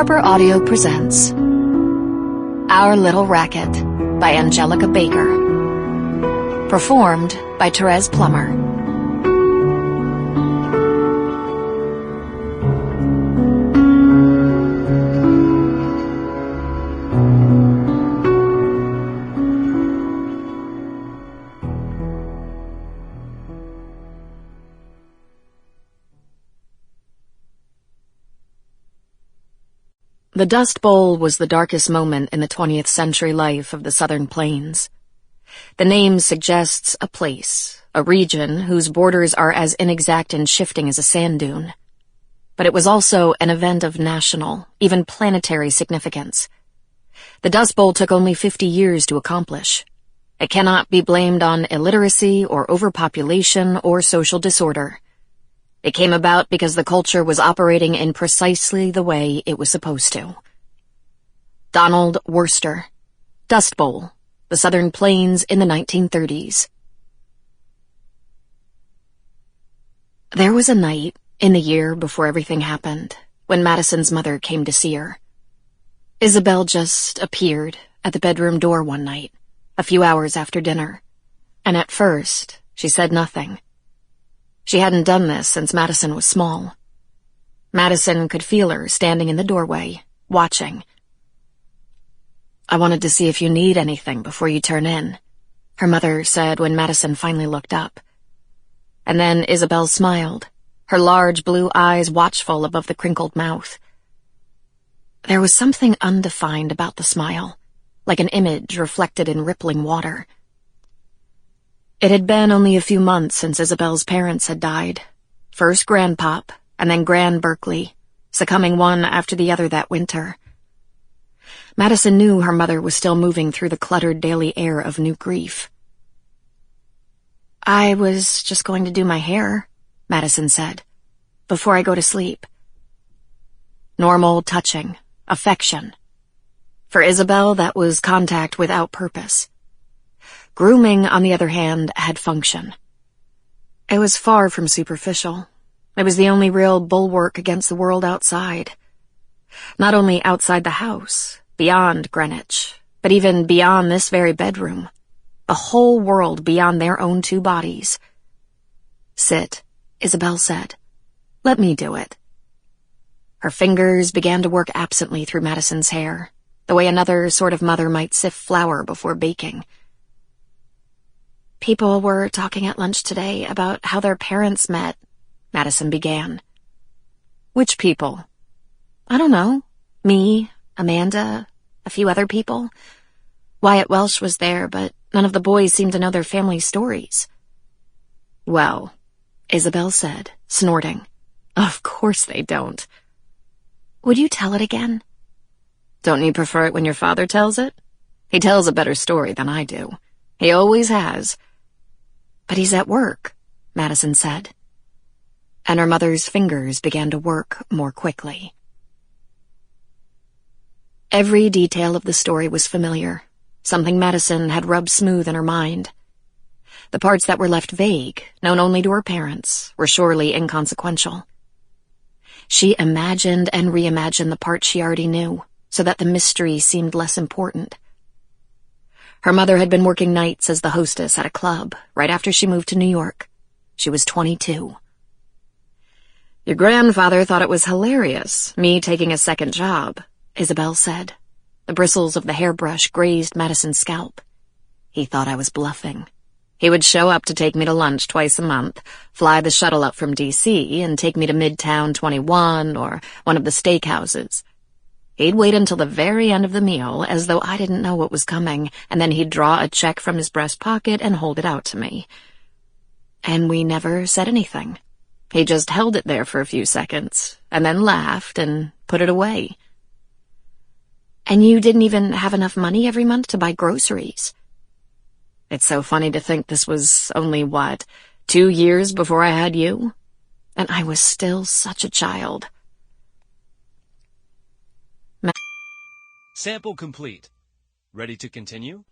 Harbor Audio presents Our Little Racket by Angelica Baker. Performed by Therese Plummer. The Dust Bowl was the darkest moment in the 20th century life of the Southern Plains. The name suggests a place, a region whose borders are as inexact and shifting as a sand dune. But it was also an event of national, even planetary significance. The Dust Bowl took only 50 years to accomplish. It cannot be blamed on illiteracy or overpopulation or social disorder. It came about because the culture was operating in precisely the way it was supposed to. Donald Worcester, Dust Bowl, the Southern Plains in the 1930s. There was a night, in the year before everything happened, when Madison's mother came to see her. Isabel just appeared at the bedroom door one night, a few hours after dinner, and at first she said nothing. She hadn't done this since Madison was small. Madison could feel her standing in the doorway, watching. "I wanted to see if you need anything before you turn in," her mother said when Madison finally looked up. And then Isabel smiled, her large blue eyes watchful above the crinkled mouth. There was something undefined about the smile, like an image reflected in rippling water. It had been only a few months since Isabel's parents had died. First Grandpop, and then Gran Berkeley, succumbing one after the other that winter. Madison knew her mother was still moving through the cluttered daily air of new grief. "I was just going to do my hair," Madison said, "before I go to sleep." Normal touching, affection. For Isabel, that was contact without purpose. Grooming, on the other hand, had function. It was far from superficial. It was the only real bulwark against the world outside. Not only outside the house, beyond Greenwich, but even beyond this very bedroom. The whole world beyond their own two bodies. "Sit," Isabel said. "Let me do it." Her fingers began to work absently through Madison's hair, the way another sort of mother might sift flour before baking. "People were talking at lunch today about how their parents met," Madison began. "Which people?" "I don't know. Me, Amanda, a few other people. Wyatt Welsh was there, but none of the boys seemed to know their family stories." "Well," Isabel said, snorting, "of course they don't." "Would you tell it again?" "Don't you prefer it when your father tells it? He tells a better story than I do. He always has." "But he's at work," Madison said. And her mother's fingers began to work more quickly. Every detail of the story was familiar, something Madison had rubbed smooth in her mind. The parts that were left vague, known only to her parents, were surely inconsequential. She imagined and reimagined the parts she already knew, so that the mystery seemed less important. Her mother had been working nights as the hostess at a club right after she moved to New York. She was 22. "Your grandfather thought it was hilarious, me taking a second job," Isabel said. The bristles of the hairbrush grazed Madison's scalp. "He thought I was bluffing. He would show up to take me to lunch twice a month, fly the shuttle up from D.C., and take me to Midtown 21 or one of the steakhouses. He'd wait until the very end of the meal, as though I didn't know what was coming, and then he'd draw a check from his breast pocket and hold it out to me. And we never said anything. He just held it there for a few seconds, and then laughed and put it away." "And you didn't even have enough money every month to buy groceries?" "It's so funny to think this was only, 2 years before I had you? And I was still such a child." Sample complete. Ready to continue?